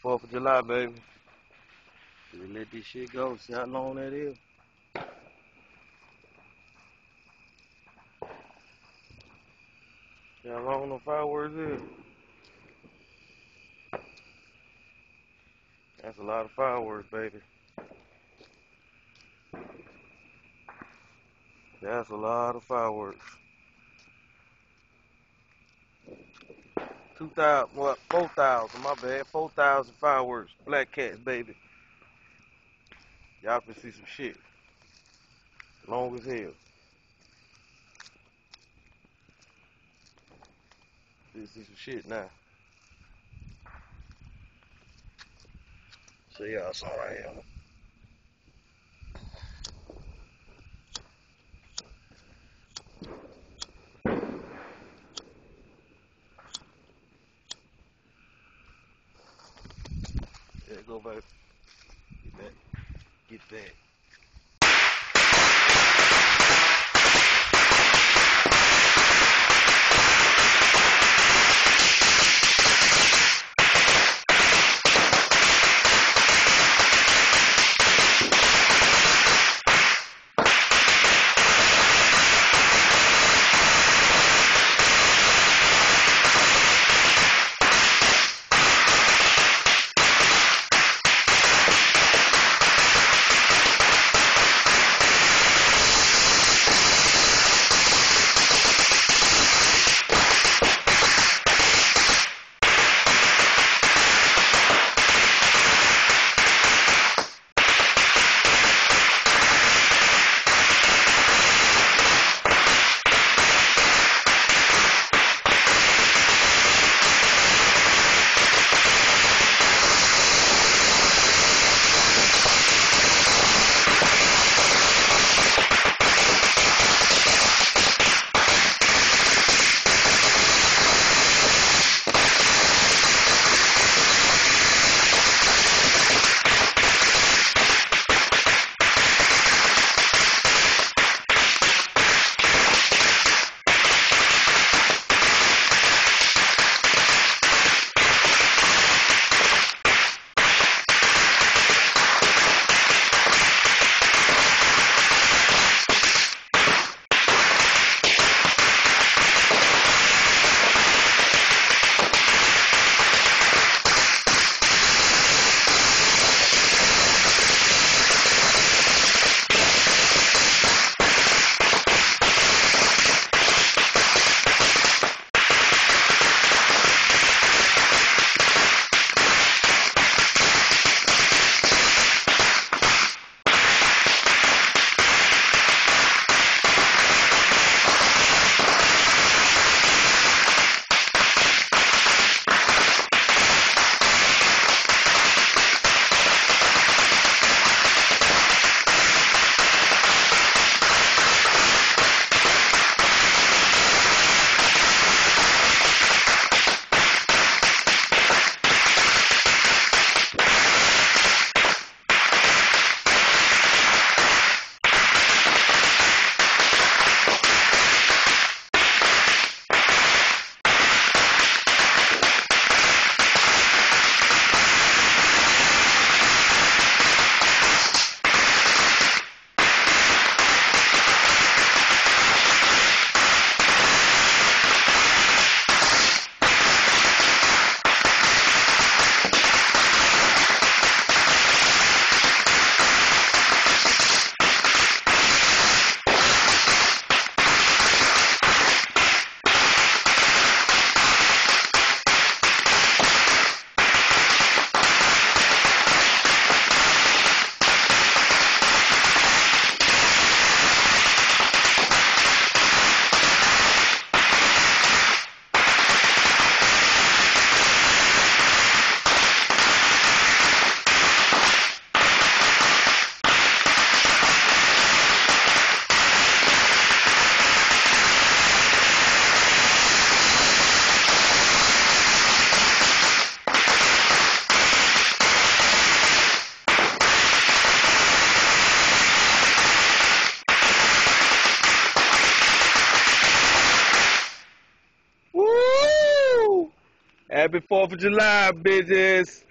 4th of July, baby. Just let this shit go. See how long that is? See how long the fireworks is? That's a lot of fireworks, baby. That's a lot of fireworks. 2,000, what? 4,000, my bad. 4,000 fireworks. Black cats, baby. Y'all can see some shit. Long as hell. You see some shit now. See y'all some right here. There you go, baby. Get that. Get that. Happy 4th of July, bitches.